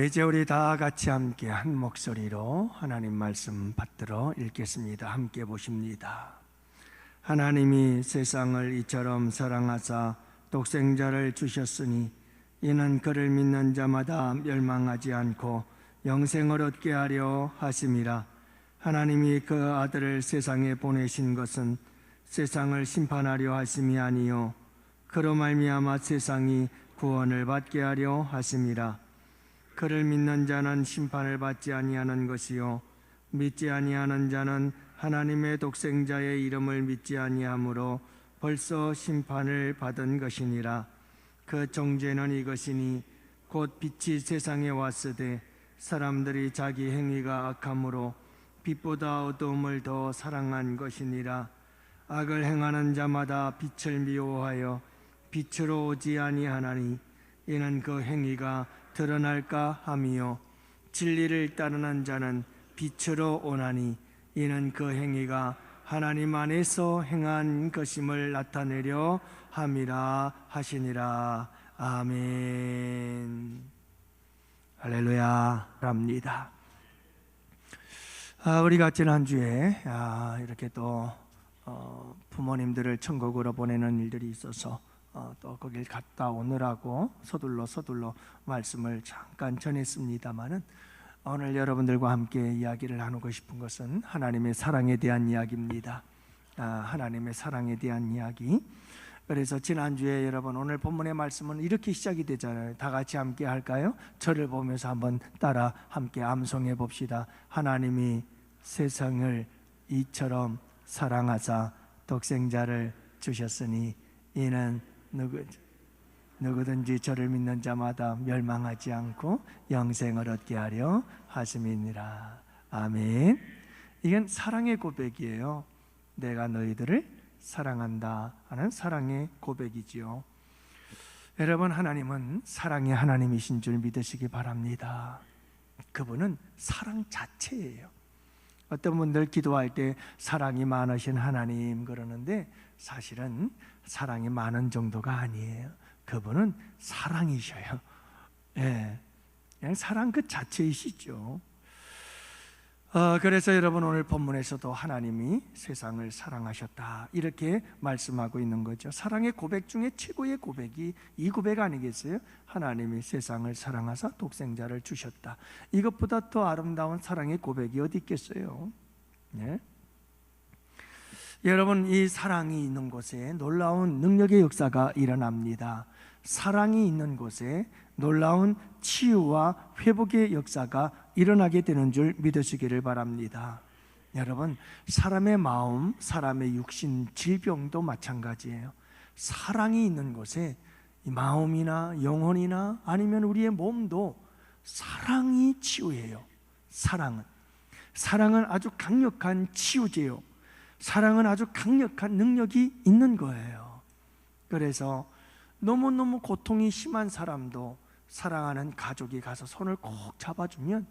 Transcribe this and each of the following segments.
이제 우리 다 같이 함께 한 목소리로 하나님 말씀 받들어 읽겠습니다. 함께 보십니다. 하나님이 세상을 이처럼 사랑하사 독생자를 주셨으니 이는 그를 믿는 자마다 멸망하지 않고 영생을 얻게 하려 하심이라. 하나님이 그 아들을 세상에 보내신 것은 세상을 심판하려 하심이 아니요 그로 말미암아 세상이 구원을 받게 하려 하심이라. 그를 믿는 자는 심판을 받지 아니하는 것이요 믿지 아니하는 자는 하나님의 독생자의 이름을 믿지 아니하므로 벌써 심판을 받은 것이니라. 그 정죄는 이것이니 곧 빛이 세상에 왔으되 사람들이 자기 행위가 악함으로 빛보다 어두움을 더 사랑한 것이니라. 악을 행하는 자마다 빛을 미워하여 빛으로 오지 아니하나니 이는 그 행위가 드러날까 함이요 진리를 따르는 자는 빛으로 오나니 이는 그 행위가 하나님 안에서 행한 것임을 나타내려 함이라 하시니라. 아멘. 할렐루야 랍니다. 우리가 지난주에 이렇게 또 부모님들을 천국으로 보내는 일들이 있어서 또 거길 갔다 오느라고 서둘러 말씀을 잠깐 전했습니다마는 오늘 여러분들과 함께 이야기를 나누고 싶은 것은 하나님의 사랑에 대한 이야기입니다. 하나님의 사랑에 대한 이야기. 그래서 지난주에 여러분 오늘 본문의 말씀은 이렇게 시작이 되잖아요. 다 같이 함께 할까요? 저를 보면서 한번 따라 함께 암송해 봅시다. 하나님이 세상을 이처럼 사랑하사 독생자를 주셨으니 이는 누구든지 저를 믿는 자마다 멸망하지 않고 영생을 얻게 하려 하심이니라. 아멘. 이건 사랑의 고백이에요. 내가 너희들을 사랑한다 하는 사랑의 고백이지요. 여러분, 하나님은 사랑의 하나님이신 줄 믿으시기 바랍니다. 그분은 사랑 자체예요. 어떤 분들 기도할 때 사랑이 많으신 하나님 그러는데 사실은 사랑이 많은 정도가 아니에요. 그분은 사랑이셔요. 예, 그냥 사랑 그 자체이시죠. 그래서 여러분 오늘 본문에서도 하나님이 세상을 사랑하셨다 이렇게 말씀하고 있는 거죠. 사랑의 고백 중에 최고의 고백이 이 고백 아니겠어요? 하나님이 세상을 사랑하사 독생자를 주셨다. 이것보다 더 아름다운 사랑의 고백이 어디 있겠어요? 네? 여러분, 이 사랑이 있는 곳에 놀라운 능력의 역사가 일어납니다. 사랑이 있는 곳에 놀라운 치유와 회복의 역사가 일어나게 되는 줄 믿으시기를 바랍니다. 여러분, 사람의 마음, 사람의 육신, 질병도 마찬가지예요. 사랑이 있는 곳에 마음이나 영혼이나 아니면 우리의 몸도 사랑이 치유해요. 사랑은 아주 강력한 치유제요. 사랑은 아주 강력한 능력이 있는 거예요. 그래서 너무너무 고통이 심한 사람도 사랑하는 가족이 가서 손을 꼭 잡아주면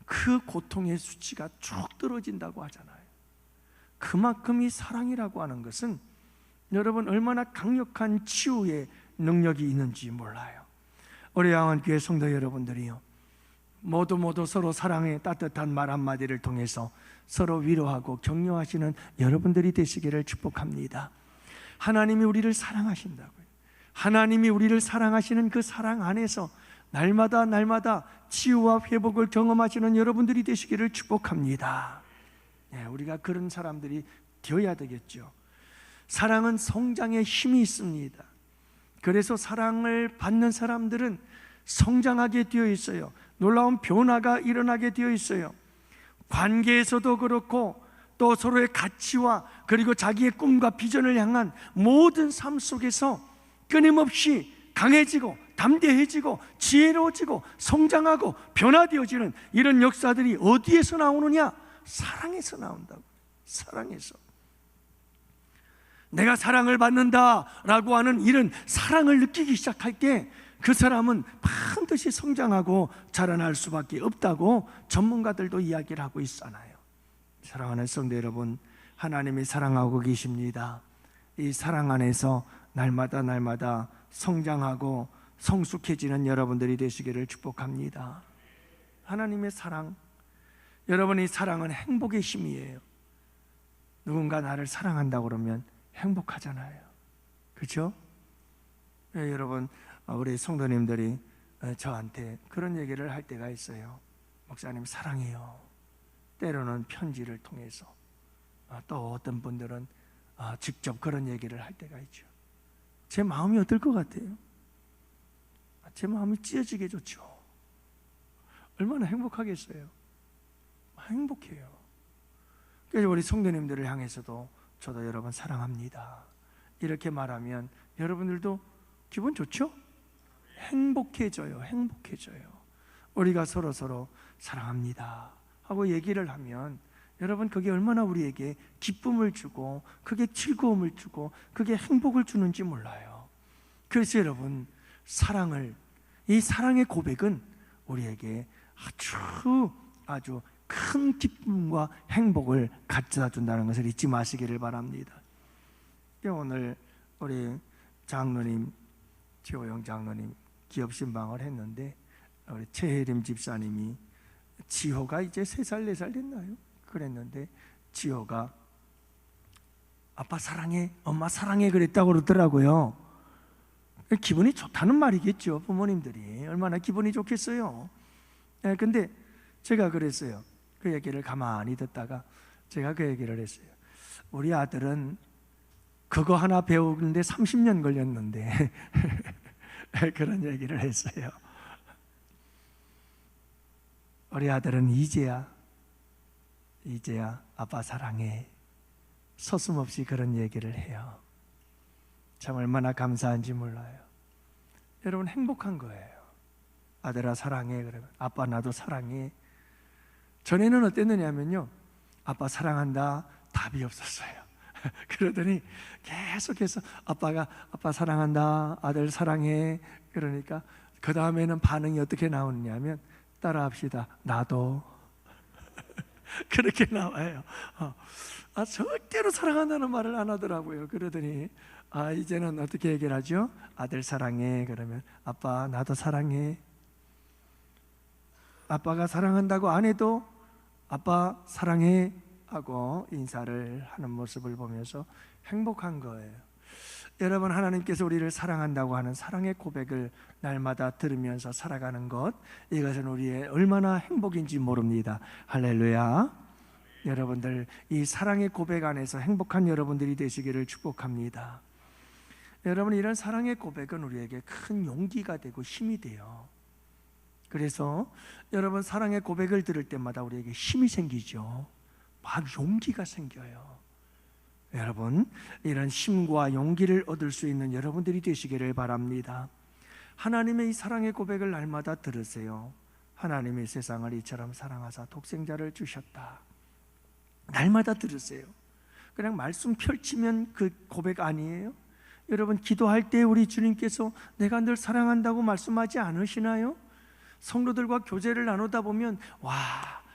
그 고통의 수치가 쭉 떨어진다고 하잖아요. 그만큼 이 사랑이라고 하는 것은 여러분 얼마나 강력한 치유의 능력이 있는지 몰라요. 우리 양원교회 성도 여러분들이요, 모두 서로 사랑의 따뜻한 말 한마디를 통해서 서로 위로하고 격려하시는 여러분들이 되시기를 축복합니다. 하나님이 우리를 사랑하신다고요. 하나님이 우리를 사랑하시는 그 사랑 안에서 날마다 치유와 회복을 경험하시는 여러분들이 되시기를 축복합니다. 우리가 그런 사람들이 되어야 되겠죠. 사랑은 성장의 힘이 있습니다. 그래서 사랑을 받는 사람들은 성장하게 되어 있어요. 놀라운 변화가 일어나게 되어 있어요. 관계에서도 그렇고 또 서로의 가치와 그리고 자기의 꿈과 비전을 향한 모든 삶 속에서 끊임없이 강해지고 담대해지고 지혜로워지고 성장하고 변화되어지는 이런 역사들이 어디에서 나오느냐? 사랑에서 나온다고. 사랑에서. 내가 사랑을 받는다라고 하는 이런 사랑을 느끼기 시작할 때 그 사람은 반드시 성장하고 자라날 수밖에 없다고 전문가들도 이야기를 하고 있잖아요. 사랑하는 성도 여러분, 하나님이 사랑하고 계십니다. 이 사랑 안에서 날마다 성장하고 성숙해지는 여러분들이 되시기를 축복합니다. 하나님의 사랑, 여러분의 사랑은 행복의 힘이에요. 누군가 나를 사랑한다고 그러면 행복하잖아요. 그렇죠? 여러분, 우리 성도님들이 저한테 그런 얘기를 할 때가 있어요. 목사님 사랑해요. 때로는 편지를 통해서, 또 어떤 분들은 직접 그런 얘기를 할 때가 있죠. 제 마음이 어떨 것 같아요? 제 마음이 찢어지게 좋죠. 얼마나 행복하겠어요? 행복해요. 그래서 우리 성도님들을 향해서도 저도 여러분 사랑합니다, 이렇게 말하면 여러분들도 기분 좋죠? 행복해져요. 행복해져요. 우리가 서로 사랑합니다 하고 얘기를 하면 여러분, 그게 얼마나 우리에게 기쁨을 주고 그게 즐거움을 주고 그게 행복을 주는지 몰라요. 그래서 여러분, 이 사랑의 고백은 우리에게 아주 큰 기쁨과 행복을 가져다 준다는 것을 잊지 마시기를 바랍니다. 오늘 우리 장로님, 최호영 장로님 기업 신방을 했는데, 우리 최혜림 집사님이 지호가 이제 3살 4살 됐나요? 그랬는데 지호가 아빠 사랑해, 엄마 사랑해 그랬다고 그러더라고요. 기분이 좋다는 말이겠죠. 부모님들이 얼마나 기분이 좋겠어요. 근데 제가 그랬어요. 그 얘기를 가만히 듣다가 제가 그 얘기를 했어요. 우리 아들은 그거 하나 배우는데 30년 걸렸는데 그런 얘기를 했어요. 우리 아들은 이제야 아빠 사랑해, 서슴없이 그런 얘기를 해요. 참 얼마나 감사한지 몰라요. 여러분, 행복한 거예요. 아들아 사랑해 그러면 아빠 나도 사랑해. 전에는 어땠느냐면요, 아빠 사랑한다 답이 없었어요. 그러더니 계속해서 아빠 사랑한다, 아들 사랑해. 그러니까 그 다음에는 반응이 어떻게 나오느냐면 따라합시다, 나도. 그렇게 나와요. 절대로 사랑한다는 말을 안 하더라고요. 그러더니 이제는 어떻게 얘기를 하죠? 아들 사랑해 그러면 아빠 나도 사랑해. 아빠가 사랑한다고 안 해도 아빠 사랑해 하고 인사를 하는 모습을 보면서 행복한 거예요. 여러분, 하나님께서 우리를 사랑한다고 하는 사랑의 고백을 날마다 들으면서 살아가는 것, 이것은 우리의 얼마나 행복인지 모릅니다. 할렐루야. 여러분들, 이 사랑의 고백 안에서 행복한 여러분들이 되시기를 축복합니다. 여러분, 이런 사랑의 고백은 우리에게 큰 용기가 되고 힘이 돼요. 그래서 여러분, 사랑의 고백을 들을 때마다 우리에게 힘이 생기죠. 막 용기가 생겨요. 여러분, 이런 힘과 용기를 얻을 수 있는 여러분들이 되시기를 바랍니다. 하나님의 이 사랑의 고백을 날마다 들으세요. 하나님의 세상을 이처럼 사랑하사 독생자를 주셨다. 날마다 들으세요. 그냥 말씀 펼치면 그 고백 아니에요? 여러분, 기도할 때 우리 주님께서 내가 늘 사랑한다고 말씀하지 않으시나요? 성도들과 교제를 나누다 보면 와,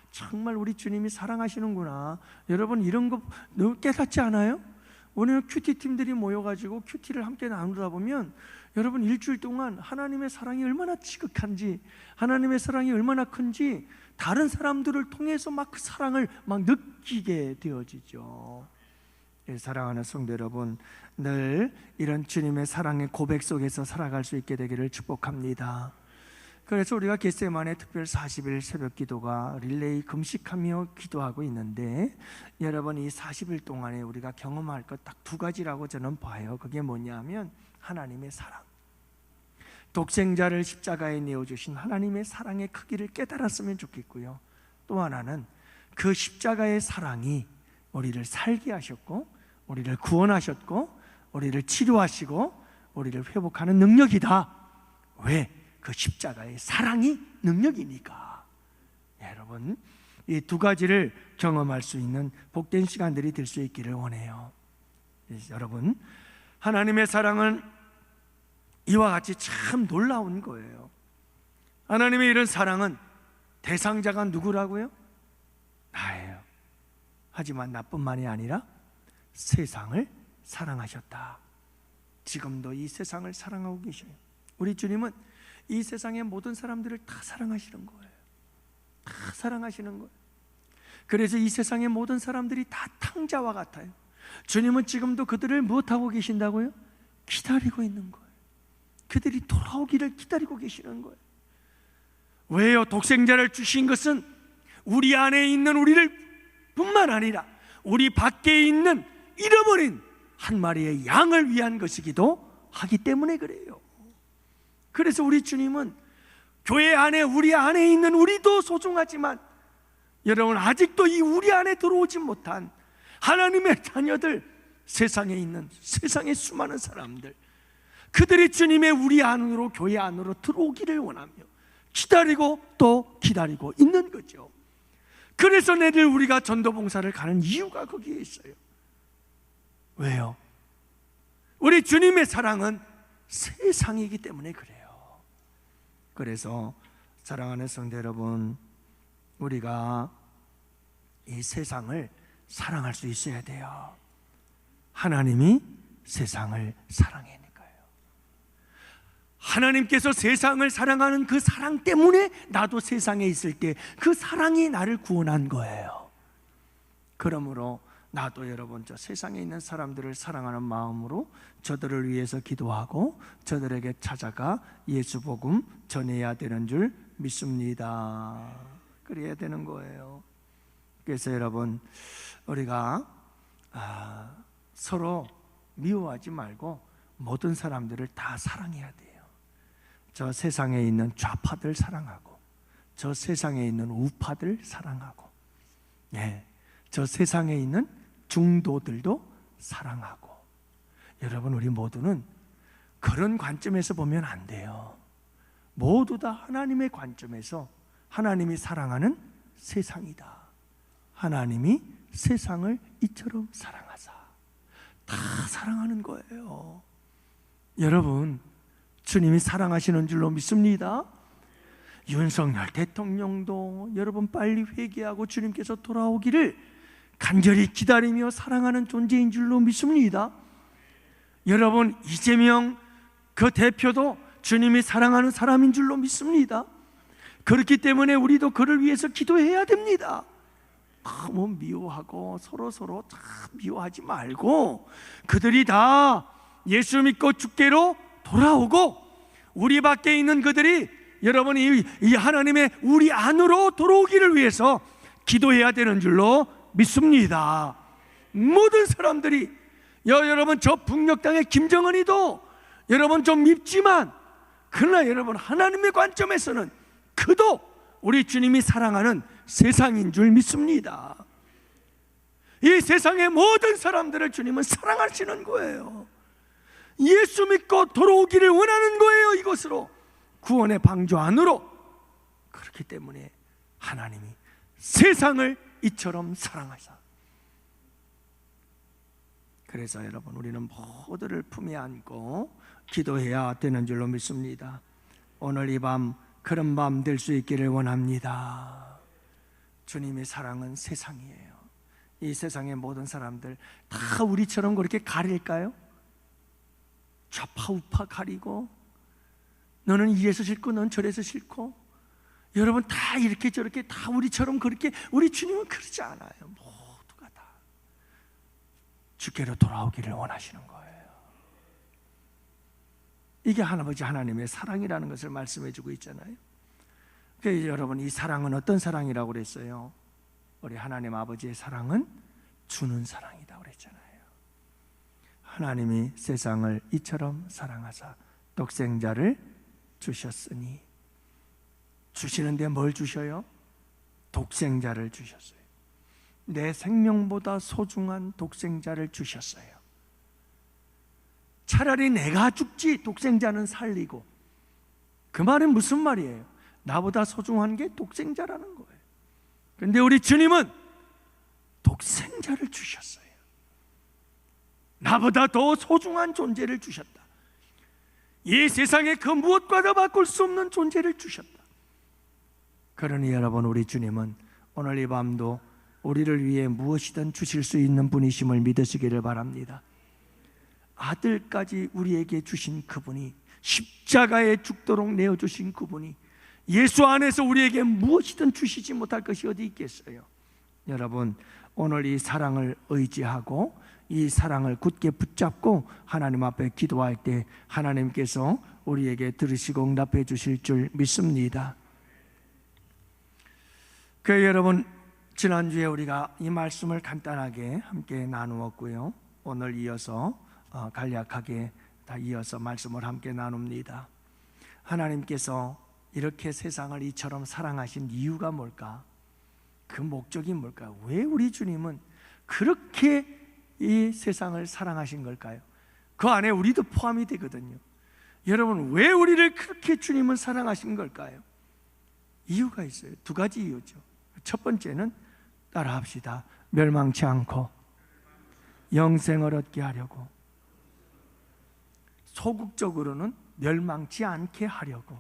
정말 우리 주님이 사랑하시는구나. 여러분, 이런 거 깨닫지 않아요? 오늘 큐티팀들이 모여가지고 큐티를 함께 나누다 보면 여러분, 일주일 동안 하나님의 사랑이 얼마나 지극한지, 하나님의 사랑이 얼마나 큰지 다른 사람들을 통해서 막 그 사랑을 막 느끼게 되어지죠. 사랑하는 성도 여러분, 늘 이런 주님의 사랑의 고백 속에서 살아갈 수 있게 되기를 축복합니다. 그래서 우리가 겟세마네 특별 40일 새벽 기도가 릴레이 금식하며 기도하고 있는데, 여러분, 이 40일 동안에 우리가 경험할 것 딱 2가지라고 저는 봐요. 그게 뭐냐면 하나님의 사랑, 독생자를 십자가에 내어주신 하나님의 사랑의 크기를 깨달았으면 좋겠고요. 또 하나는 그 십자가의 사랑이 우리를 살게 하셨고, 우리를 구원하셨고, 우리를 치료하시고, 우리를 회복하는 능력이다. 왜? 그 십자가의 사랑이 능력이니까. 여러분, 이 2가지를 경험할 수 있는 복된 시간들이 될 수 있기를 원해요. 여러분, 하나님의 사랑은 이와 같이 참 놀라운 거예요. 하나님의 이런 사랑은 대상자가 누구라고요? 나예요. 하지만 나뿐만이 아니라 세상을 사랑하셨다. 지금도 이 세상을 사랑하고 계셔요. 우리 주님은 이 세상의 모든 사람들을 다 사랑하시는 거예요. 다 사랑하시는 거예요. 그래서 이 세상의 모든 사람들이 다 탕자와 같아요. 주님은 지금도 그들을 무엇하고 계신다고요? 기다리고 있는 거예요. 그들이 돌아오기를 기다리고 계시는 거예요. 왜요? 독생자를 주신 것은 우리 안에 있는 우리를 뿐만 아니라 우리 밖에 있는 잃어버린 한 마리의 양을 위한 것이기도 하기 때문에 그래요. 그래서 우리 주님은 교회 안에, 우리 안에 있는 우리도 소중하지만 여러분, 아직도 이 우리 안에 들어오지 못한 하나님의 자녀들, 세상에 있는 세상의 수많은 사람들, 그들이 주님의 우리 안으로, 교회 안으로 들어오기를 원하며 기다리고 또 기다리고 있는 거죠. 그래서 내일 우리가 전도봉사를 가는 이유가 거기에 있어요. 왜요? 우리 주님의 사랑은 세상이기 때문에 그래요. 그래서 사랑하는 성도 여러분, 우리가 이 세상을 사랑할 수 있어야 돼요. 하나님이 세상을 사랑하니까요. 하나님께서 세상을 사랑하는 그 사랑 때문에 나도 세상에 있을 때 그 사랑이 나를 구원한 거예요. 그러므로 나도 여러분, 저 세상에 있는 사람들을 사랑하는 마음으로 저들을 위해서 기도하고 저들에게 찾아가 예수 복음 전해야 되는 줄 믿습니다. 그래야 되는 거예요. 그래서 여러분, 우리가 서로 미워하지 말고 모든 사람들을 다 사랑해야 돼요. 저 세상에 있는 좌파들 사랑하고, 저 세상에 있는 우파들 사랑하고, 저 세상에 있는 중도들도 사랑하고. 여러분, 우리 모두는 그런 관점에서 보면 안 돼요. 모두 다 하나님의 관점에서 하나님이 사랑하는 세상이다. 하나님이 세상을 이처럼 사랑하사. 다 사랑하는 거예요. 여러분, 주님이 사랑하시는 줄로 믿습니다. 윤석열 대통령도 여러분 빨리 회개하고 주님께서 돌아오기를 간절히 기다리며 사랑하는 존재인 줄로 믿습니다. 여러분, 이재명 그 대표도 주님이 사랑하는 사람인 줄로 믿습니다. 그렇기 때문에 우리도 그를 위해서 기도해야 됩니다. 너무 미워하고 서로 다 미워하지 말고 그들이 다 예수 믿고 주께로 돌아오고 우리 밖에 있는 그들이 여러분이 이 하나님의 우리 안으로 들어오기를 위해서 기도해야 되는 줄로 믿습니다. 모든 사람들이 여러분, 저 북녘 땅의 김정은이도 여러분 좀 밉지만 그러나 여러분, 하나님의 관점에서는 그도 우리 주님이 사랑하는 세상인 줄 믿습니다. 이 세상의 모든 사람들을 주님은 사랑하시는 거예요. 예수 믿고 돌아오기를 원하는 거예요. 이곳으로, 구원의 방주 안으로. 그렇기 때문에 하나님이 세상을 이처럼 사랑하사. 그래서 여러분, 우리는 모두를 품에 안고 기도해야 되는 줄로 믿습니다. 오늘 이 밤 그런 밤 될 수 있기를 원합니다. 주님의 사랑은 세상이에요. 이 세상의 모든 사람들 다 우리처럼 그렇게 가릴까요? 좌파 우파 가리고, 너는 이래서 싫고 넌 저래서 싫고, 여러분 다 이렇게 저렇게 다 우리처럼 그렇게, 우리 주님은 그러지 않아요. 모두가 다 주께로 돌아오기를 원하시는 거예요. 이게 아버지 하나님의 사랑이라는 것을 말씀해 주고 있잖아요. 그래서 여러분, 이 사랑은 어떤 사랑이라고 그랬어요? 우리 하나님 아버지의 사랑은 주는 사랑이다 그랬잖아요. 하나님이 세상을 이처럼 사랑하사 독생자를 주셨으니. 주시는데 뭘 주셔요? 독생자를 주셨어요. 내 생명보다 소중한 독생자를 주셨어요. 차라리 내가 죽지 독생자는 살리고. 그 말은 무슨 말이에요? 나보다 소중한 게 독생자라는 거예요. 그런데 우리 주님은 독생자를 주셨어요. 나보다 더 소중한 존재를 주셨다. 이 세상에 그 무엇과도 바꿀 수 없는 존재를 주셨다. 그러니 여러분, 우리 주님은 오늘 이 밤도 우리를 위해 무엇이든 주실 수 있는 분이심을 믿으시기를 바랍니다. 아들까지 우리에게 주신 그분이 십자가에 죽도록 내어주신 그분이 예수 안에서 우리에게 무엇이든 주시지 못할 것이 어디 있겠어요? 여러분, 오늘 이 사랑을 의지하고 이 사랑을 굳게 붙잡고 하나님 앞에 기도할 때 하나님께서 우리에게 들으시고 응답해 주실 줄 믿습니다. 그래서 여러분, 지난주에 우리가 이 말씀을 간단하게 함께 나누었고요, 오늘 이어서 간략하게 다 이어서 말씀을 함께 나눕니다. 하나님께서 이렇게 세상을 이처럼 사랑하신 이유가 뭘까? 그 목적이 뭘까? 왜 우리 주님은 그렇게 이 세상을 사랑하신 걸까요? 그 안에 우리도 포함이 되거든요. 여러분, 왜 우리를 그렇게 주님은 사랑하신 걸까요? 이유가 있어요. 두 가지 이유죠. 첫 번째는 따라합시다. 멸망치 않고 영생을 얻게 하려고. 소극적으로는 멸망치 않게 하려고.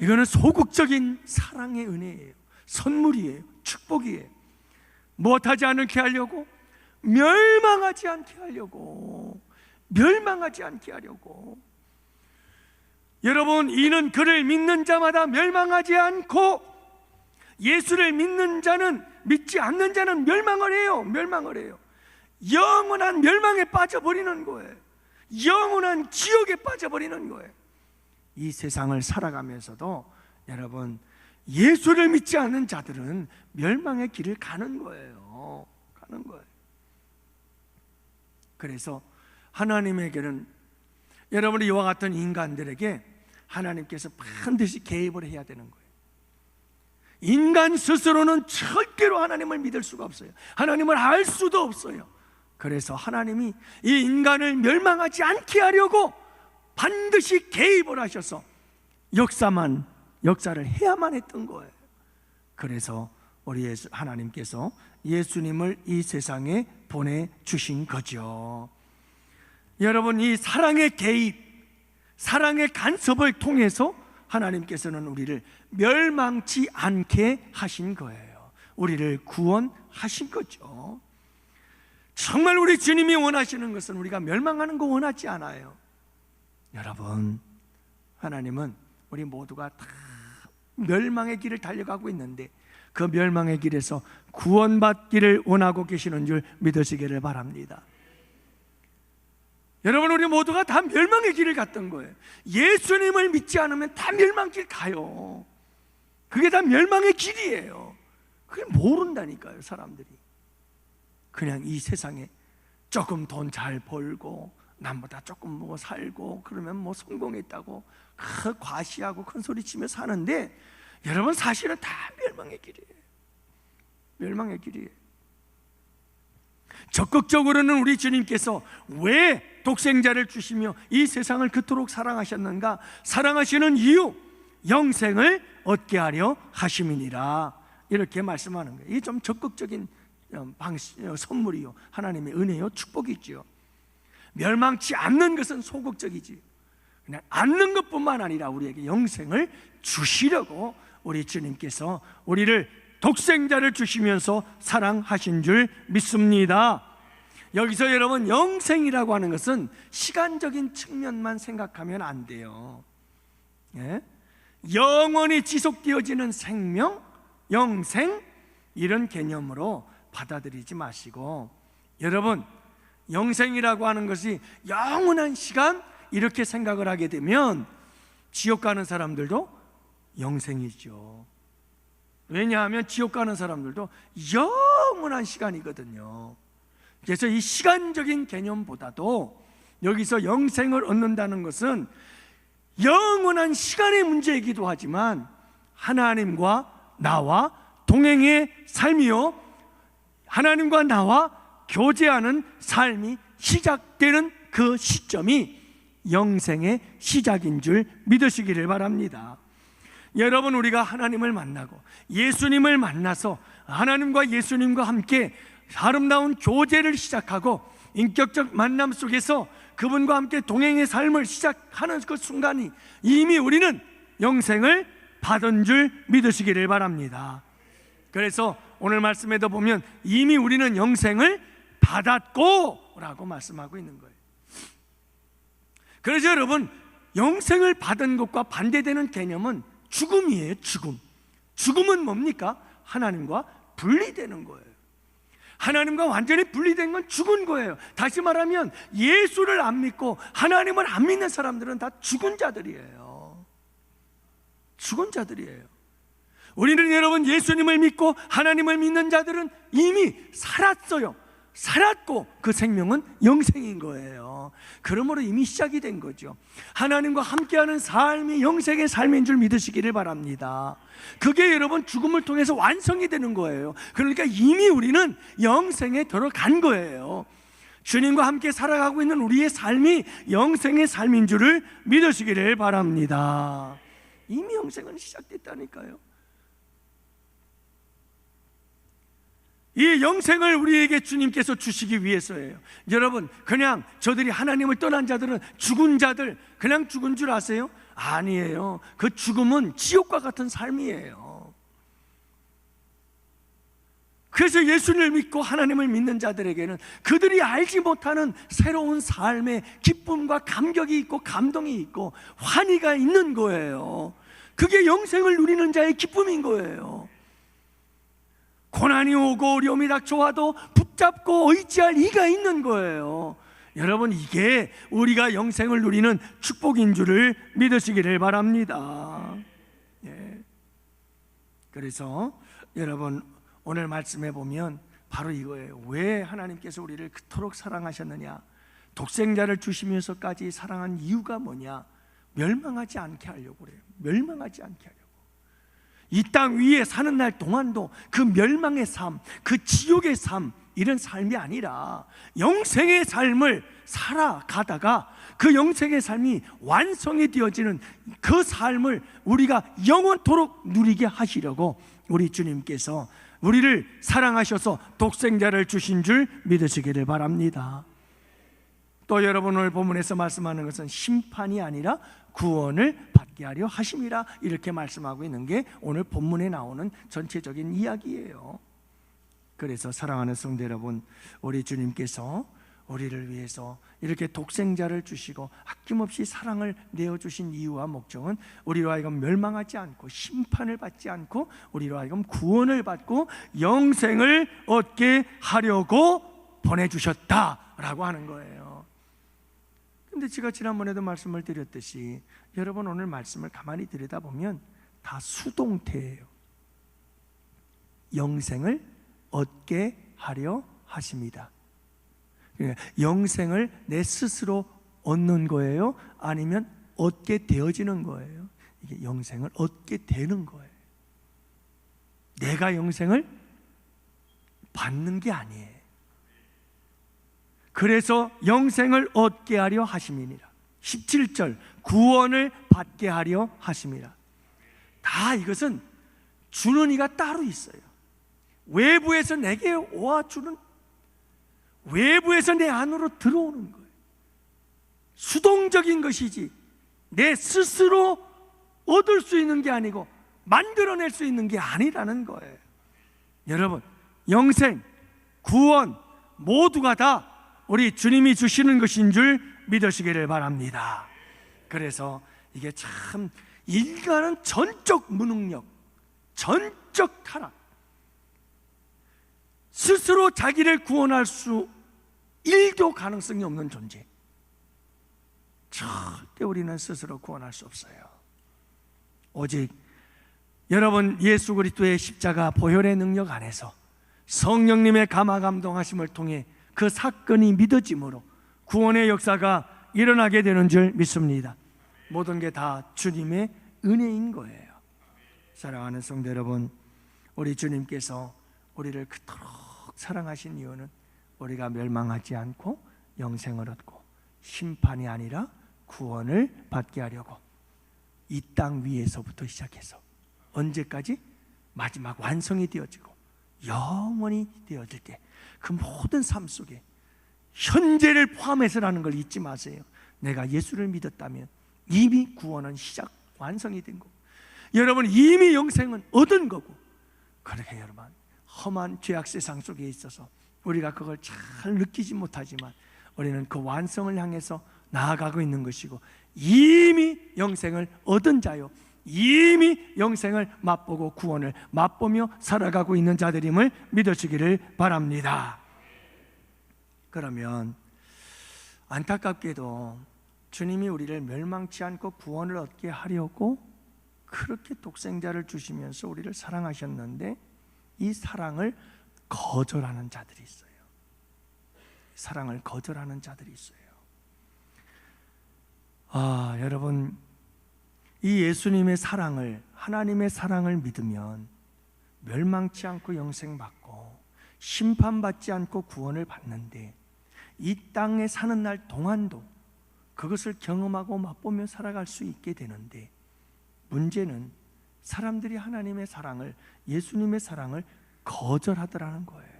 이거는 소극적인 사랑의 은혜예요. 선물이에요. 축복이에요. 무엇하지 않게 하려고? 멸망하지 않게 하려고. 멸망하지 않게 하려고. 여러분, 이는 그를 믿는 자마다 멸망하지 않고 예수를 믿는 자는, 믿지 않는 자는 멸망을 해요. 멸망을 해요. 영원한 멸망에 빠져버리는 거예요. 영원한 지옥에 빠져버리는 거예요. 이 세상을 살아가면서도 여러분, 예수를 믿지 않는 자들은 멸망의 길을 가는 거예요. 가는 거예요. 그래서 하나님에게는, 여러분, 이와 같은 인간들에게 하나님께서 반드시 개입을 해야 되는 거예요. 인간 스스로는 절대로 하나님을 믿을 수가 없어요. 하나님을 알 수도 없어요. 그래서 하나님이 이 인간을 멸망하지 않게 하려고 반드시 개입을 하셔서 역사를 해야만 했던 거예요. 그래서 우리 하나님께서 예수님을 이 세상에 보내주신 거죠. 여러분, 이 사랑의 개입, 사랑의 간섭을 통해서 하나님께서는 우리를 멸망치 않게 하신 거예요. 우리를 구원하신 거죠. 정말 우리 주님이 원하시는 것은 우리가 멸망하는 거 원하지 않아요. 여러분, 하나님은 우리 모두가 다 멸망의 길을 달려가고 있는데 그 멸망의 길에서 구원받기를 원하고 계시는 줄 믿으시기를 바랍니다. 여러분, 우리 모두가 다 멸망의 길을 갔던 거예요. 예수님을 믿지 않으면 다 멸망길 가요. 그게 다 멸망의 길이에요. 그걸 모른다니까요, 사람들이. 그냥 이 세상에 조금 돈 잘 벌고 남보다 조금 뭐 살고 그러면 뭐 성공했다고 과시하고 큰 소리 치며 사는데, 여러분, 사실은 다 멸망의 길이에요. 멸망의 길이에요. 적극적으로는 우리 주님께서 왜 독생자를 주시며 이 세상을 그토록 사랑하셨는가? 사랑하시는 이유, 영생을 얻게 하려 하심이니라. 이렇게 말씀하는 거예요. 이게 좀 적극적인 선물이요, 하나님의 은혜요, 축복이지요. 멸망치 않는 것은 소극적이지. 그냥 않는 것뿐만 아니라 우리에게 영생을 주시려고 우리 주님께서 우리를 독생자를 주시면서 사랑하신 줄 믿습니다. 여기서 여러분, 영생이라고 하는 것은 시간적인 측면만 생각하면 안 돼요. 예? 영원히 지속되어지는 생명, 영생, 이런 개념으로 받아들이지 마시고, 여러분, 영생이라고 하는 것이 영원한 시간, 이렇게 생각을 하게 되면 지옥 가는 사람들도 영생이죠. 왜냐하면 지옥 가는 사람들도 영원한 시간이거든요. 그래서 이 시간적인 개념보다도 여기서 영생을 얻는다는 것은 영원한 시간의 문제이기도 하지만 하나님과 나와 동행의 삶이요, 하나님과 나와 교제하는 삶이 시작되는 그 시점이 영생의 시작인 줄 믿으시기를 바랍니다. 여러분, 우리가 하나님을 만나고 예수님을 만나서 하나님과 예수님과 함께 아름다운 교제를 시작하고 인격적 만남 속에서 그분과 함께 동행의 삶을 시작하는 그 순간이 이미 우리는 영생을 받은 줄 믿으시기를 바랍니다. 그래서 오늘 말씀에도 보면 이미 우리는 영생을 받았고 라고 말씀하고 있는 거예요. 그래서 여러분, 영생을 받은 것과 반대되는 개념은 죽음이에요. 죽음은 뭡니까? 하나님과 분리되는 거예요. 하나님과 완전히 분리된 건 죽은 거예요. 다시 말하면 예수를 안 믿고 하나님을 안 믿는 사람들은 다 죽은 자들이에요. 죽은 자들이에요. 우리는 여러분, 예수님을 믿고 하나님을 믿는 자들은 이미 살았어요. 살았고 그 생명은 영생인 거예요. 그러므로 이미 시작이 된 거죠. 하나님과 함께하는 삶이 영생의 삶인 줄 믿으시기를 바랍니다. 그게 여러분 죽음을 통해서 완성이 되는 거예요. 그러니까 이미 우리는 영생에 들어간 거예요. 주님과 함께 살아가고 있는 우리의 삶이 영생의 삶인 줄을 믿으시기를 바랍니다. 이미 영생은 시작됐다니까요. 이 영생을 우리에게 주님께서 주시기 위해서예요. 여러분, 그냥 저들이 하나님을 떠난 자들은 죽은 자들, 그냥 죽은 줄 아세요? 아니에요. 그 죽음은 지옥과 같은 삶이에요. 그래서 예수를 믿고 하나님을 믿는 자들에게는 그들이 알지 못하는 새로운 삶의 기쁨과 감격이 있고 감동이 있고 환희가 있는 거예요. 그게 영생을 누리는 자의 기쁨인 거예요. 고난이 오고 어려움이 닥쳐와도 붙잡고 의지할 이가 있는 거예요. 여러분, 이게 우리가 영생을 누리는 축복인 줄을 믿으시기를 바랍니다. 예. 그래서 여러분, 오늘 말씀해 보면 바로 이거예요. 왜 하나님께서 우리를 그토록 사랑하셨느냐, 독생자를 주시면서까지 사랑한 이유가 뭐냐? 멸망하지 않게 하려고 그래요. 멸망하지 않게 하려고. 이 땅 위에 사는 날 동안도 그 멸망의 삶, 그 지옥의 삶, 이런 삶이 아니라 영생의 삶을 살아가다가 그 영생의 삶이 완성이 되어지는 그 삶을 우리가 영원토록 누리게 하시려고 우리 주님께서 우리를 사랑하셔서 독생자를 주신 줄 믿으시기를 바랍니다. 또 여러분, 오늘 본문에서 말씀하는 것은 심판이 아니라 구원을 받게 하려 하심이라, 이렇게 말씀하고 있는 게 오늘 본문에 나오는 전체적인 이야기예요. 그래서 사랑하는 성도 여러분, 우리 주님께서 우리를 위해서 이렇게 독생자를 주시고 아낌없이 사랑을 내어주신 이유와 목적은 우리로 하여금 멸망하지 않고 심판을 받지 않고 우리로 하여금 구원을 받고 영생을 얻게 하려고 보내주셨다라고 하는 거예요. 근데 제가 지난번에도 말씀을 드렸듯이 여러분, 오늘 말씀을 가만히 들여다보면 다 수동태예요. 영생을 얻게 하려 하십니다. 영생을 내 스스로 얻는 거예요? 아니면 얻게 되어지는 거예요? 이게 영생을 얻게 되는 거예요. 내가 영생을 받는 게 아니에요. 그래서 영생을 얻게 하려 하심이니라. 17절, 구원을 받게 하려 하심이라. 다 이것은 주는 이가 따로 있어요. 외부에서 내게 와주는, 외부에서 내 안으로 들어오는 거예요. 수동적인 것이지 내 스스로 얻을 수 있는 게 아니고 만들어낼 수 있는 게 아니라는 거예요. 여러분, 영생, 구원 모두가 다 우리 주님이 주시는 것인 줄 믿으시기를 바랍니다. 그래서 이게 참 인간은 전적 무능력, 전적 타락, 스스로 자기를 구원할 수 1도 가능성이 없는 존재. 절대 우리는 스스로 구원할 수 없어요. 오직 여러분, 예수 그리스도의 십자가 보혈의 능력 안에서 성령님의 감화 감동하심을 통해 그 사건이 믿어짐으로 구원의 역사가 일어나게 되는 줄 믿습니다. 모든 게 다 주님의 은혜인 거예요. 사랑하는 성도 여러분, 우리 주님께서 우리를 그토록 사랑하신 이유는 우리가 멸망하지 않고 영생을 얻고 심판이 아니라 구원을 받게 하려고 이 땅 위에서부터 시작해서 언제까지? 마지막 완성이 되어지고 영원히 되어질 때 그 모든 삶 속에 현재를 포함해서라는 걸 잊지 마세요. 내가 예수를 믿었다면 이미 구원은 시작, 완성이 된 거고 여러분 이미 영생은 얻은 거고, 그렇게 여러분 험한 죄악 세상 속에 있어서 우리가 그걸 잘 느끼지 못하지만 우리는 그 완성을 향해서 나아가고 있는 것이고, 이미 영생을 얻은 자요, 이미 영생을 맛보고 구원을 맛보며 살아가고 있는 자들임을 믿으시기를 바랍니다. 그러면 안타깝게도 주님이 우리를 멸망치 않고 구원을 얻게 하려고 그렇게 독생자를 주시면서 우리를 사랑하셨는데, 이 사랑을 거절하는 자들이 있어요. 사랑을 거절하는 자들이 있어요. 여러분, 이 예수님의 사랑을, 하나님의 사랑을 믿으면 멸망치 않고 영생 받고 심판받지 않고 구원을 받는데, 이 땅에 사는 날 동안도 그것을 경험하고 맛보며 살아갈 수 있게 되는데, 문제는 사람들이 하나님의 사랑을, 예수님의 사랑을 거절하더라는 거예요.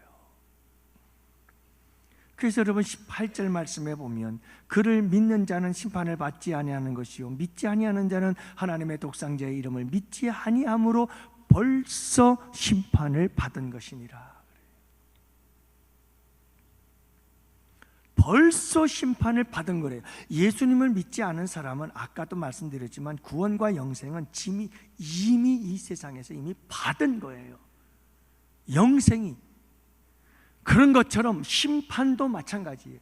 그래서 여러분 18절 말씀에 보면, 그를 믿는 자는 심판을 받지 아니하는 것이요 믿지 아니하는 자는 하나님의 독생자의 이름을 믿지 아니함으로 벌써 심판을 받은 것이니라. 벌써 심판을 받은 거래요. 예수님을 믿지 않은 사람은 아까도 말씀드렸지만 구원과 영생은 이미 이 세상에서 이미 받은 거예요. 영생이 그런 것처럼 심판도 마찬가지예요.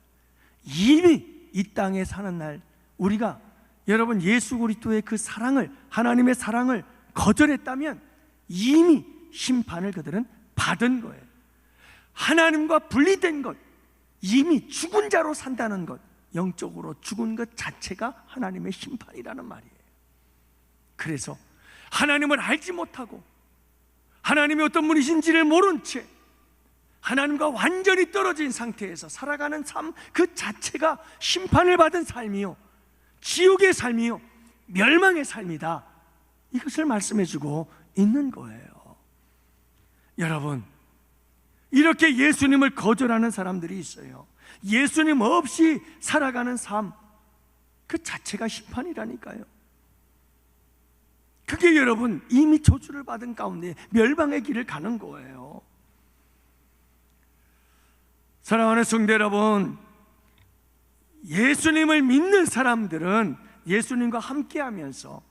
이미 이 땅에 사는 날 우리가, 여러분, 예수 그리스도의 그 사랑을, 하나님의 사랑을 거절했다면 이미 심판을 그들은 받은 거예요. 하나님과 분리된 것, 이미 죽은 자로 산다는 것, 영적으로 죽은 것 자체가 하나님의 심판이라는 말이에요. 그래서 하나님을 알지 못하고 하나님이 어떤 분이신지를 모른 채 하나님과 완전히 떨어진 상태에서 살아가는 삶 그 자체가 심판을 받은 삶이요, 지옥의 삶이요, 멸망의 삶이다. 이것을 말씀해주고 있는 거예요. 여러분, 이렇게 예수님을 거절하는 사람들이 있어요. 예수님 없이 살아가는 삶 그 자체가 심판이라니까요. 그게 여러분 이미 저주를 받은 가운데 멸망의 길을 가는 거예요. 사랑하는 성도 여러분, 예수님을 믿는 사람들은 예수님과 함께하면서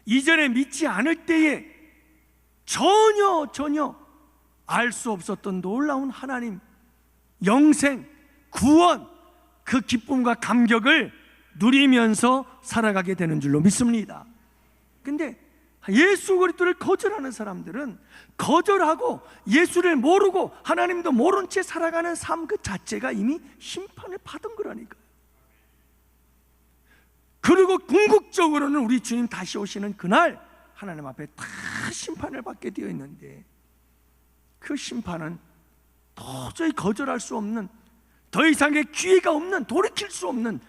이전에 믿지 않을 때에 전혀 알 수 없었던 놀라운 하나님, 영생, 구원, 그 기쁨과 감격을 누리면서 살아가게 되는 줄로 믿습니다. 근데 예수 그리스도를 거절하는 사람들은 거절하고 예수를 모르고 하나님도 모른 채 살아가는 삶 그 자체가 이미 심판을 받은 거라니까요. 그리고 궁극적으로는 우리 주님 다시 오시는 그날 하나님 앞에 다 심판을 받게 되어 있는데, 그 심판은 도저히 거절할 수 없는, 더 이상의 기회가 없는, 돌이킬 수 없는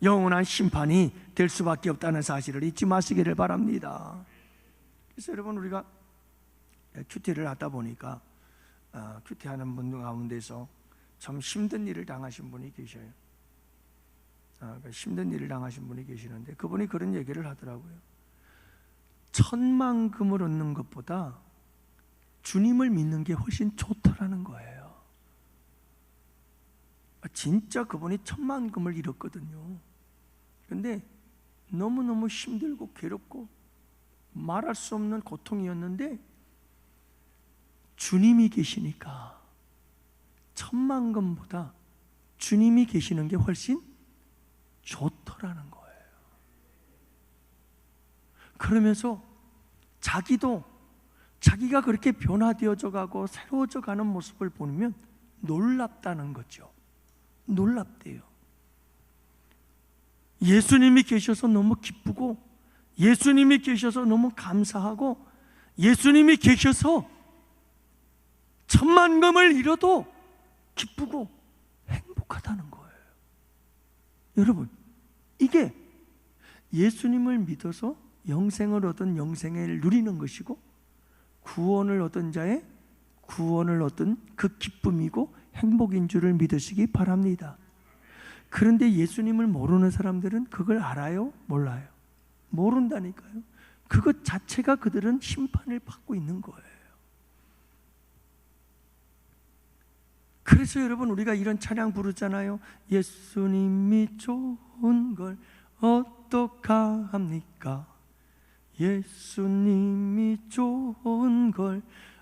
영원한 심판이 될 수밖에 없다는 사실을 잊지 마시기를 바랍니다. 그래서 여러분, 우리가 큐티를 하다 보니까 큐티하는 분 가운데서 참 힘든 일을 당하신 분이 계셔요. 힘든 일을 당하신 분이 계시는데 그분이 그런 얘기를 하더라고요. 천만금을 얻는 것보다 주님을 믿는 게 훨씬 좋더라는 거예요. 진짜 그분이 천만금을 잃었거든요. 근데 너무너무 힘들고 괴롭고 말할 수 없는 고통이었는데 주님이 계시니까 천만금보다 주님이 계시는 게 훨씬 좋더라는 거예요. 그러면서 자기가 그렇게 변화되어져 가고 새로워져 가는 모습을 보면 놀랍다는 거죠. 놀랍대요. 예수님이 계셔서 너무 기쁘고, 예수님이 계셔서 너무 감사하고, 예수님이 계셔서 천만금을 잃어도 기쁘고 행복하다는 거예요. 여러분, 이게 예수님을 믿어서 영생을 얻은 영생을 누리는 것이고, 구원을 얻은 자의 구원을 얻은 그 기쁨이고 행복인 줄을 믿으시기 바랍니다. 그런데 예수님을 모르는 사람들은 그걸 알아요? 몰라요? 모른다니까요. 그것 자체가 그들은 심판을 받고 있는 거예요. 그래서 여러분 우리가 이런 찬양 부르잖아요. 예수님이 좋은 걸 어떡합니까? 예수님이 좋은 걸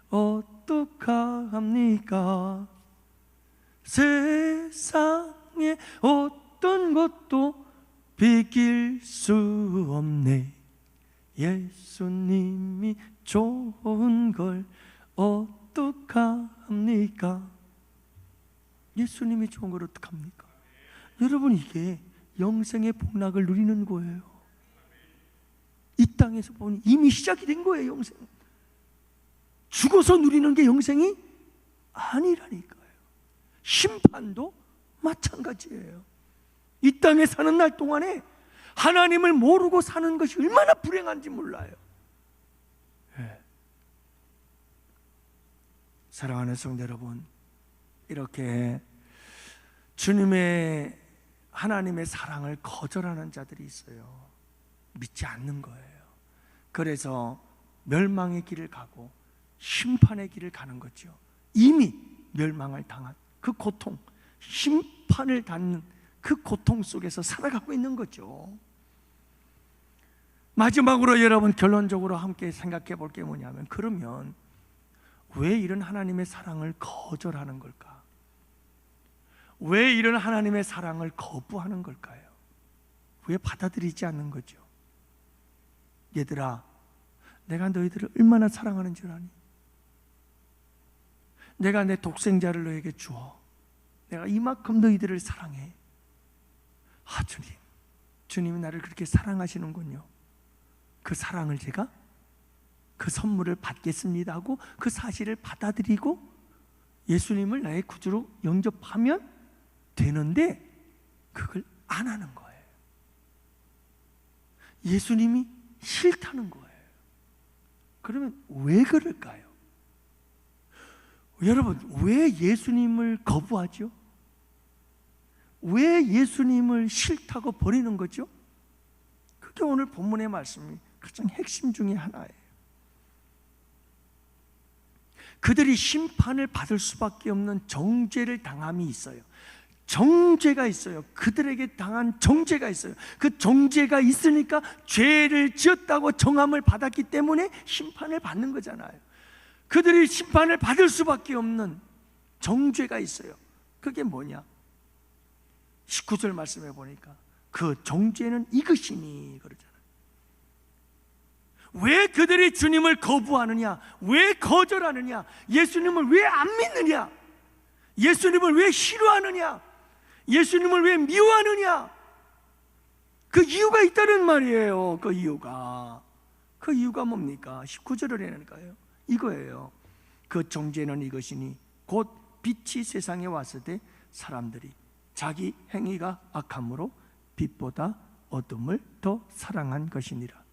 어떡합니까? 세상에 어떤 것도 비길 수 없네. 예수님이 좋은 걸 어떡합니까? 예수님이 좋은 걸 어떡합니까? 여러분, 이게 영생의 복락을 누리는 거예요. 이 땅에서 보니 이미 시작이 된 거예요. 영생. 죽어서 누리는 게 영생이 아니라니까요. 심판도 마찬가지예요. 이 땅에 사는 날 동안에 하나님을 모르고 사는 것이 얼마나 불행한지 몰라요. 네. 사랑하는 성도 여러분, 이렇게 주님의 하나님의 사랑을 거절하는 자들이 있어요. 믿지 않는 거예요. 그래서 멸망의 길을 가고 심판의 길을 가는 거죠. 이미 멸망을 당한 그 고통, 심판을 받는 그 고통 속에서 살아가고 있는 거죠. 마지막으로 여러분, 결론적으로 함께 생각해 볼 게 뭐냐면, 그러면 왜 이런 하나님의 사랑을 거절하는 걸까? 왜 이런 하나님의 사랑을 거부하는 걸까요? 왜 받아들이지 않는 거죠? 얘들아, 내가 너희들을 얼마나 사랑하는 줄 아니? 내가 내 독생자를 너에게 주어 내가 이만큼 너희들을 사랑해. 아, 주님이 나를 그렇게 사랑하시는군요. 그 사랑을 제가, 그 선물을 받겠습니다 하고 그 사실을 받아들이고 예수님을 나의 구주로 영접하면 되는데, 그걸 안 하는 거예요. 예수님이 싫다는 거예요. 그러면 왜 그럴까요? 여러분, 왜 예수님을 거부하죠? 왜 예수님을 싫다고 버리는 거죠? 그게 오늘 본문의 말씀이 가장 핵심 중에 하나예요. 그들이 심판을 받을 수밖에 없는 정죄를 당함이 있어요. 정죄가 있어요. 그들에게 당한 정죄가 있어요. 그 정죄가 있으니까 죄를 지었다고 정함을 받았기 때문에 심판을 받는 거잖아요. 그들이 심판을 받을 수밖에 없는 정죄가 있어요. 그게 뭐냐? 19절 말씀해 보니까 그 정죄는 이것이니 그러잖아요. 왜 그들이 주님을 거부하느냐? 왜 거절하느냐? 예수님을 왜 안 믿느냐? 예수님을 왜 싫어하느냐? 예수님을 왜 미워하느냐? 그 이유가 있다는 말이에요. 그 이유가 뭡니까? 19절을 해내니까요. 이거예요. 그 정죄는 이것이니 곧 빛이 세상에 왔을 때 사람들이 자기 행위가 악함으로 빛보다 어둠을 더 사랑한 것이니라.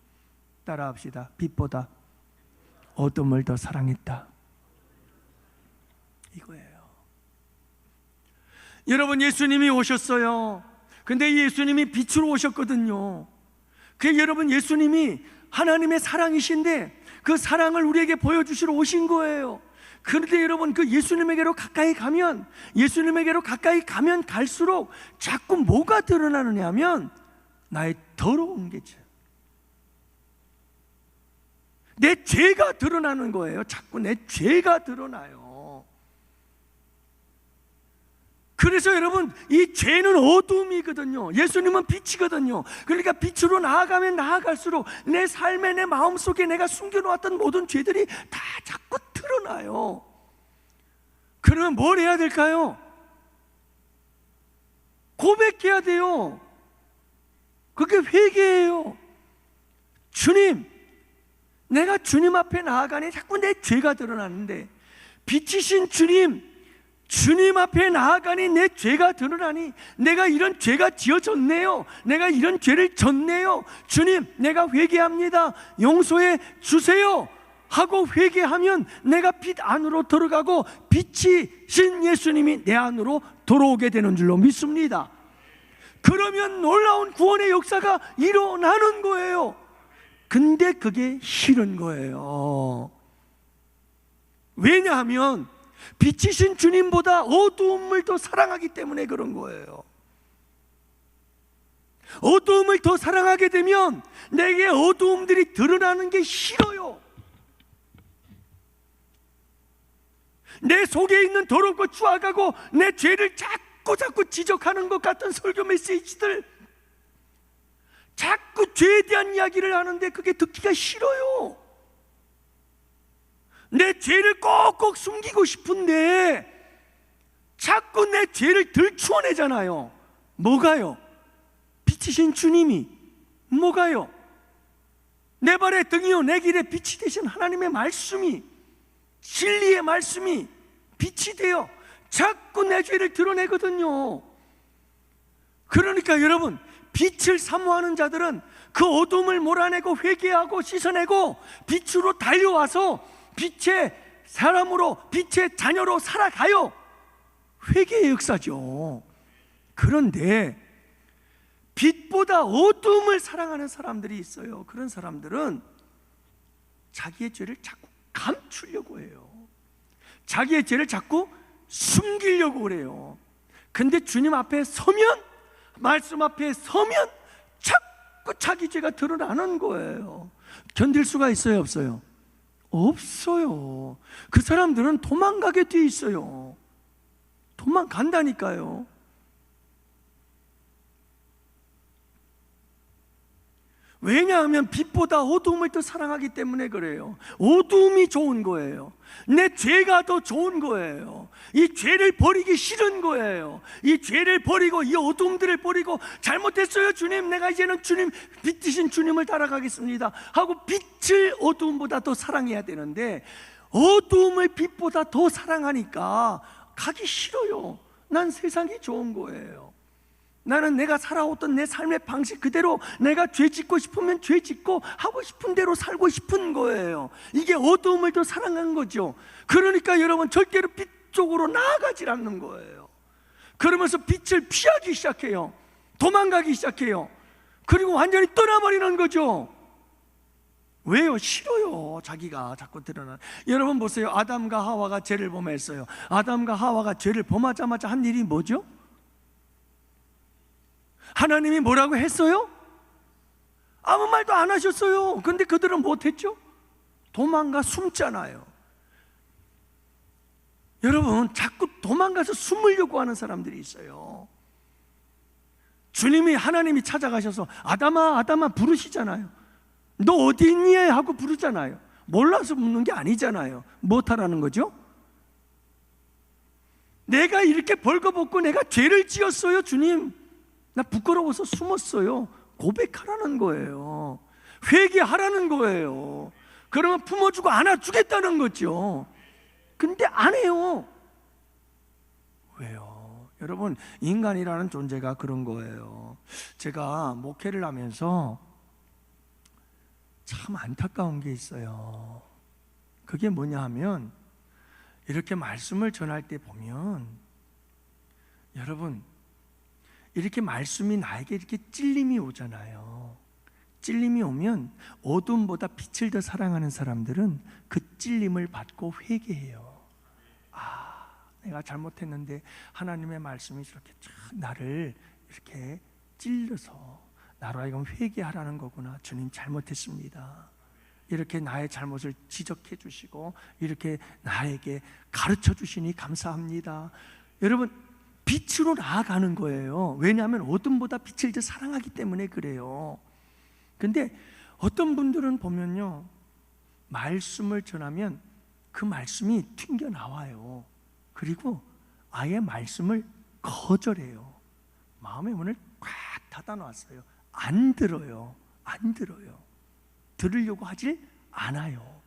따라합시다. 빛보다 어둠을 더 사랑했다. 이거예요. 여러분, 예수님이 오셨어요. 근데 예수님이 빛으로 오셨거든요. 그 여러분, 예수님이 하나님의 사랑이신데 그 사랑을 우리에게 보여주시러 오신 거예요. 그런데 여러분, 그 예수님에게로 가까이 가면 갈수록 자꾸 뭐가 드러나느냐 하면 나의 더러운 게죠. 내 죄가 드러나는 거예요. 자꾸 내 죄가 드러나요. 그래서 여러분, 이 죄는 어둠이거든요. 예수님은 빛이거든요. 그러니까 빛으로 나아가면 나아갈수록 내 삶에, 내 마음속에 내가 숨겨놓았던 모든 죄들이 다 자꾸 드러나요. 그러면 뭘 해야 될까요? 고백해야 돼요. 그게 회개예요. 주님, 내가 주님 앞에 나아가니 자꾸 내 죄가 드러나는데, 빛이신 주님 앞에 나아가니 내 죄가 드러나니 내가 이런 죄가 지어졌네요. 내가 이런 죄를 졌네요. 주님, 내가 회개합니다. 용서해 주세요 하고 회개하면 내가 빛 안으로 들어가고 빛이신 예수님이 내 안으로 들어오게 되는 줄로 믿습니다. 그러면 놀라운 구원의 역사가 일어나는 거예요. 근데 그게 싫은 거예요. 왜냐하면 빛이신 주님보다 어두움을 더 사랑하기 때문에 그런 거예요. 어두움을 더 사랑하게 되면 내게 어두움들이 드러나는 게 싫어요. 내 속에 있는 더럽고 추악하고 내 죄를 자꾸 지적하는 것 같은 설교 메시지들, 자꾸 죄에 대한 이야기를 하는데 그게 듣기가 싫어요. 내 죄를 꼭꼭 숨기고 싶은데 자꾸 내 죄를 들추어내잖아요. 뭐가요? 빛이신 주님이 뭐가요? 내 발의 등이요 내 길의 빛이 되신 하나님의 말씀이, 진리의 말씀이 빛이 되어 자꾸 내 죄를 드러내거든요. 그러니까 여러분, 빛을 사모하는 자들은 그 어둠을 몰아내고 회개하고 씻어내고 빛으로 달려와서 빛의 사람으로, 빛의 자녀로 살아가요. 회개의 역사죠. 그런데 빛보다 어둠을 사랑하는 사람들이 있어요. 그런 사람들은 자기의 죄를 자꾸 감추려고 해요. 자기의 죄를 자꾸 숨기려고 그래요. 근데 주님 앞에 서면, 말씀 앞에 서면 자꾸 자기 죄가 드러나는 거예요. 견딜 수가 있어요, 없어요? 없어요. 그 사람들은 도망가게 돼 있어요. 도망간다니까요. 왜냐하면 빛보다 어두움을 더 사랑하기 때문에 그래요. 어두움이 좋은 거예요. 내 죄가 더 좋은 거예요. 이 죄를 버리기 싫은 거예요. 이 죄를 버리고 이 어두움들을 버리고, 잘못했어요 주님, 내가 이제는 주님, 빛이신 주님을 따라가겠습니다 하고 빛을 어두움보다 더 사랑해야 되는데, 어두움을 빛보다 더 사랑하니까 가기 싫어요. 난 세상이 좋은 거예요. 나는 내가 살아왔던 내 삶의 방식 그대로, 내가 죄 짓고 싶으면 죄 짓고 하고 싶은 대로 살고 싶은 거예요. 이게 어두움을 더 사랑한 거죠. 그러니까 여러분, 절대로 빛 쪽으로 나아가질 않는 거예요. 그러면서 빛을 피하기 시작해요. 도망가기 시작해요. 그리고 완전히 떠나버리는 거죠. 왜요? 싫어요. 자기가 자꾸 드러나. 여러분 보세요. 아담과 하와가 죄를 범했어요. 아담과 하와가 죄를 범하자마자 한 일이 뭐죠? 하나님이 뭐라고 했어요? 아무 말도 안 하셨어요. 근데 그들은 못했죠? 도망가 숨잖아요. 여러분, 자꾸 도망가서 숨으려고 하는 사람들이 있어요. 주님이, 하나님이 찾아가셔서 아담아 아담아 부르시잖아요. 너 어디 있니? 하고 부르잖아요. 몰라서 묻는 게 아니잖아요. 못하라는 거죠? 내가 이렇게 벌거벗고 내가 죄를 지었어요. 주님, 나 부끄러워서 숨었어요. 고백하라는 거예요. 회개하라는 거예요. 그러면 품어주고 안아주겠다는 거죠. 근데 안 해요. 왜요? 여러분, 인간이라는 존재가 그런 거예요. 제가 목회를 하면서 참 안타까운 게 있어요. 그게 뭐냐 하면, 이렇게 말씀을 전할 때 보면, 여러분, 이렇게 말씀이 나에게 이렇게 찔림이 오잖아요. 찔림이 오면 어둠보다 빛을 더 사랑하는 사람들은 그 찔림을 받고 회개해요. 아, 내가 잘못했는데 하나님의 말씀이 이렇게 나를 이렇게 찔러서 나로 하여금 회개하라는 거구나. 주님, 잘못했습니다. 이렇게 나의 잘못을 지적해 주시고 이렇게 나에게 가르쳐 주시니 감사합니다. 여러분, 빛으로 나아가는 거예요. 왜냐하면 어둠보다 빛을 더 사랑하기 때문에 그래요. 근데 어떤 분들은 보면요, 말씀을 전하면 그 말씀이 튕겨나와요. 그리고 아예 말씀을 거절해요. 마음의 문을 꽉 닫아놨어요. 안 들어요. 안 들어요. 들으려고 하질 않아요.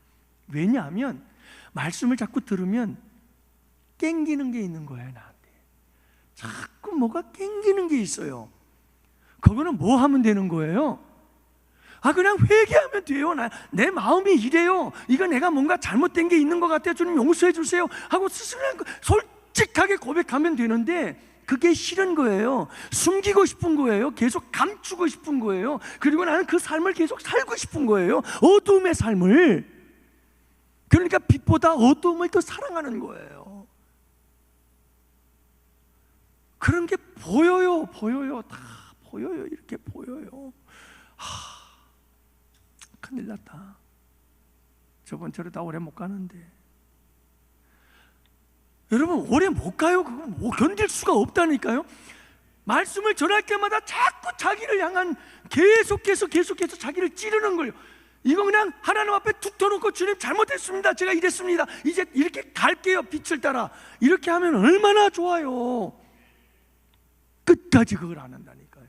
왜냐하면 말씀을 자꾸 들으면 땡기는 게 있는 거예요. 나한테 자꾸 뭐가 땡기는 게 있어요. 그거는 뭐 하면 되는 거예요? 그냥 회개하면 돼요. 내 마음이 이래요. 이거 내가 뭔가 잘못된 게 있는 것 같아요. 주님 용서해 주세요 하고 스스로 솔직하게 고백하면 되는데, 그게 싫은 거예요. 숨기고 싶은 거예요. 계속 감추고 싶은 거예요. 그리고 나는 그 삶을 계속 살고 싶은 거예요. 어둠의 삶을. 그러니까 빛보다 어둠을 더 사랑하는 거예요. 그런 게 보여요. 다 보여요. 이렇게 보여요. 큰일 났다. 저번 저러다 오래 못 가는데. 여러분, 오래 못 가요. 그건 견딜 수가 없다니까요. 말씀을 전할 때마다 자꾸 자기를 향한 계속해서 자기를 찌르는 거예요. 이거 그냥 하나님 앞에 툭 터놓고, 주님 잘못했습니다, 제가 이랬습니다, 이제 이렇게 갈게요, 빛을 따라, 이렇게 하면 얼마나 좋아요. 끝까지 그걸 안 한다니까요.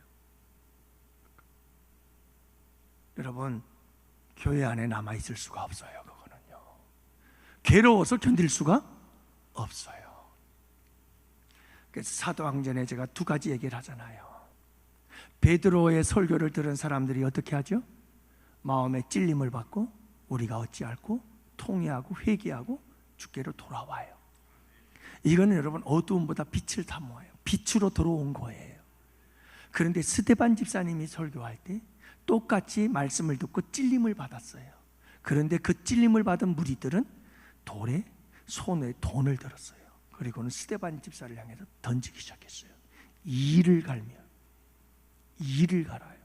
여러분, 교회 안에 남아있을 수가 없어요. 그거는요, 괴로워서 견딜 수가 없어요. 그래서 사도행전에 제가 두 가지 얘기를 하잖아요. 베드로의 설교를 들은 사람들이 어떻게 하죠? 마음에 찔림을 받고 우리가 어찌할꼬 통회하고 회개하고 주께로 돌아와요. 이거는 여러분 어두움보다 빛을 탐구해요. 빛으로 들어온 거예요. 그런데 스데반 집사님이 설교할 때 똑같이 말씀을 듣고 찔림을 받았어요. 그런데 그 찔림을 받은 무리들은 돌에 손에 돈을 들었어요. 그리고는 스데반 집사를 향해서 던지기 시작했어요. 이를 갈며 이를 갈아요.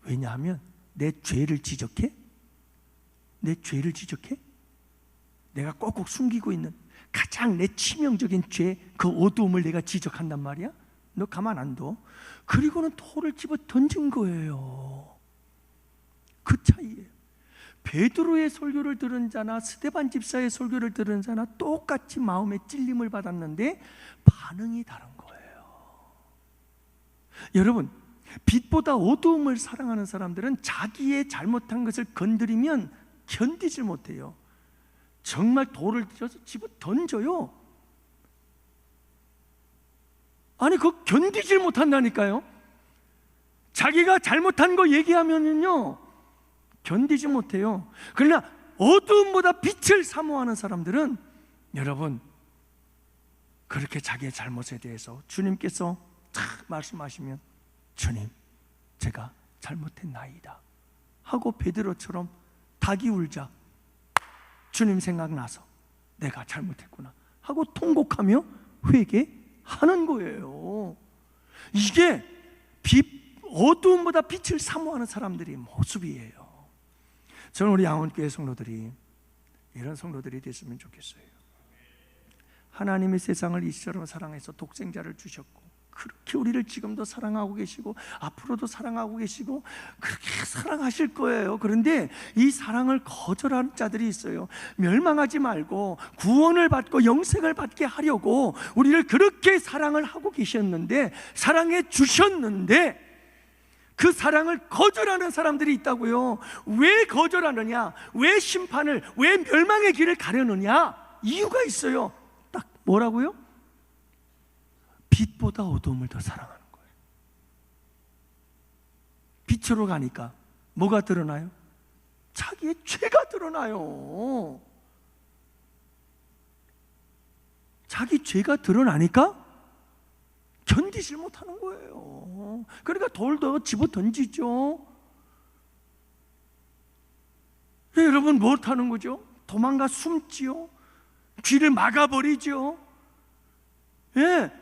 왜냐하면 내 죄를 지적해? 내 죄를 지적해? 내가 꼭꼭 숨기고 있는 가장 내 치명적인 죄, 그 어두움을 내가 지적한단 말이야? 너 가만 안 둬. 그리고는 돌을 집어 던진 거예요. 그 차이예요. 베드로의 설교를 들은 자나 스데반 집사의 설교를 들은 자나 똑같이 마음에 찔림을 받았는데 반응이 다른 거예요. 여러분, 빛보다 어두움을 사랑하는 사람들은 자기의 잘못한 것을 건드리면 견디질 못해요. 정말 돌을 들여서 집어 던져요. 아니, 그거 견디질 못한다니까요. 자기가 잘못한 거 얘기하면요 견디지 못해요. 그러나 어두움보다 빛을 사모하는 사람들은, 여러분, 그렇게 자기의 잘못에 대해서 주님께서 탁 말씀하시면, 주님, 제가 잘못했나이다 하고 베드로처럼 닭이 울자 주님 생각나서 내가 잘못했구나 하고 통곡하며 회개하는 거예요. 이게 어두움보다 빛을 사모하는 사람들의 모습이에요. 저는 우리 양원교회 성도들이 이런 성도들이 됐으면 좋겠어요. 하나님이 세상을 이처럼 사랑해서 독생자를 주셨고, 그렇게 우리를 지금도 사랑하고 계시고 앞으로도 사랑하고 계시고 그렇게 사랑하실 거예요. 그런데 이 사랑을 거절하는 자들이 있어요. 멸망하지 말고 구원을 받고 영생을 받게 하려고 우리를 그렇게 사랑을 하고 계셨는데, 사랑해 주셨는데 그 사랑을 거절하는 사람들이 있다고요. 왜 거절하느냐? 왜 심판을, 왜 멸망의 길을 가려느냐? 이유가 있어요. 딱 뭐라고요? 빛보다 어두움을 더 사랑하는 거예요. 빛으로 가니까 뭐가 드러나요? 자기의 죄가 드러나요. 자기 죄가 드러나니까 견디질 못하는 거예요. 그러니까 돌도 집어 던지죠. 여러분, 못하는 거죠? 도망가 숨지요. 귀를 막아버리죠.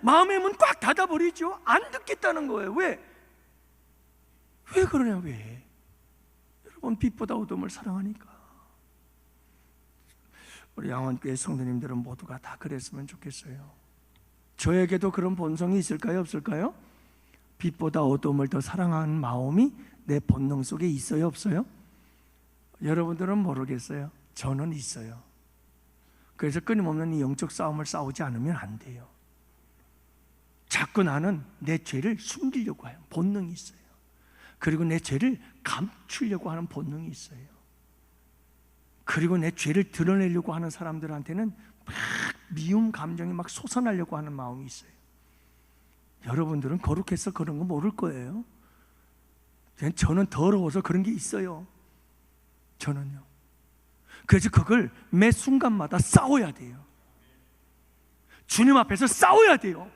마음의 문 꽉 닫아버리죠. 안 듣겠다는 거예요. 왜 그러냐? 왜? 여러분, 빛보다 어둠을 사랑하니까. 우리 양원교회 성도님들은 모두가 다 그랬으면 좋겠어요. 저에게도 그런 본성이 있을까요? 없을까요? 빛보다 어둠을 더 사랑하는 마음이 내 본능 속에 있어요? 없어요? 여러분들은 모르겠어요. 저는 있어요. 그래서 끊임없는 이 영적 싸움을 싸우지 않으면 안 돼요. 자꾸 나는 내 죄를 숨기려고 해요. 본능이 있어요. 그리고 내 죄를 감추려고 하는 본능이 있어요. 그리고 내 죄를 드러내려고 하는 사람들한테는 막 미움 감정이 막 솟아나려고 하는 마음이 있어요. 여러분들은 거룩해서 그런 거 모를 거예요. 저는 더러워서 그런 게 있어요. 저는요. 그래서 그걸 매 순간마다 싸워야 돼요. 주님 앞에서 싸워야 돼요.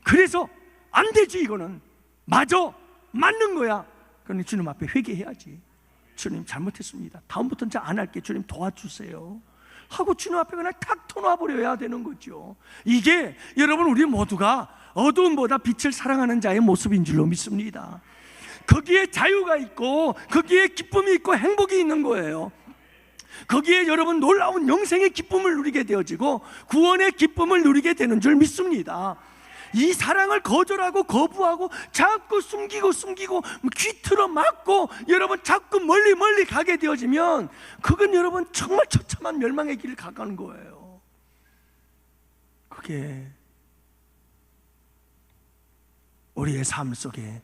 그래서 안 되지, 이거는 맞아, 맞는 거야. 그러니 주님 앞에 회개해야지. 주님 잘못했습니다. 다음부터는 안 할게. 주님 도와주세요. 하고 주님 앞에 그냥 탁 터놔버려야 되는 거죠. 이게 여러분 우리 모두가 어두움보다 빛을 사랑하는 자의 모습인 줄로 믿습니다. 거기에 자유가 있고 거기에 기쁨이 있고 행복이 있는 거예요. 거기에 여러분 놀라운 영생의 기쁨을 누리게 되어지고 구원의 기쁨을 누리게 되는 줄 믿습니다. 이 사랑을 거절하고 거부하고 자꾸 숨기고 귀틀어 막고 여러분 자꾸 멀리 가게 되어지면 그건 여러분 정말 처참한 멸망의 길을 가는 거예요. 그게 우리의 삶 속에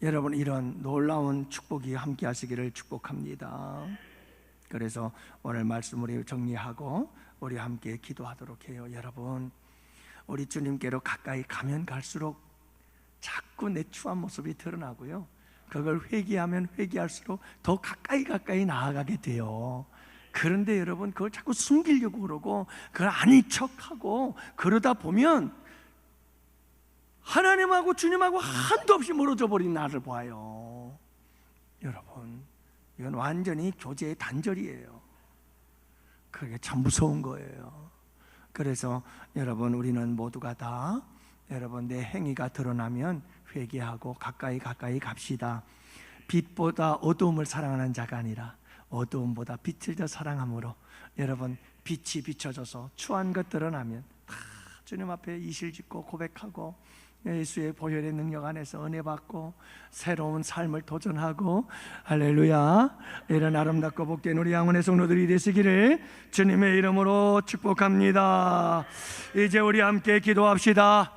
여러분 이런 놀라운 축복이 함께 하시기를 축복합니다. 그래서 오늘 말씀 우리 정리하고 우리 함께 기도하도록 해요. 여러분 우리 주님께로 가까이 가면 갈수록 자꾸 내 추한 모습이 드러나고요, 그걸 회개하면 회개할수록 더 가까이 나아가게 돼요. 그런데 여러분 그걸 자꾸 숨기려고 그러고 그걸 아닌 척하고 그러다 보면 하나님하고 주님하고 한도 없이 멀어져 버린 나를 봐요. 여러분 이건 완전히 교제의 단절이에요. 그게 참 무서운 거예요. 그래서 여러분 우리는 모두가 다 여러분 내 행위가 드러나면 회개하고 가까이 갑시다. 빛보다 어두움을 사랑하는 자가 아니라 어두움보다 빛을 더 사랑함으로 여러분 빛이 비춰져서 추한 것 드러나면 다 주님 앞에 이실짓고 고백하고 예수의 보혈의 능력 안에서 은혜 받고 새로운 삶을 도전하고 할렐루야, 이런 아름답고 복된 우리 양원의 성도들이 되시기를 주님의 이름으로 축복합니다. 이제 우리 함께 기도합시다.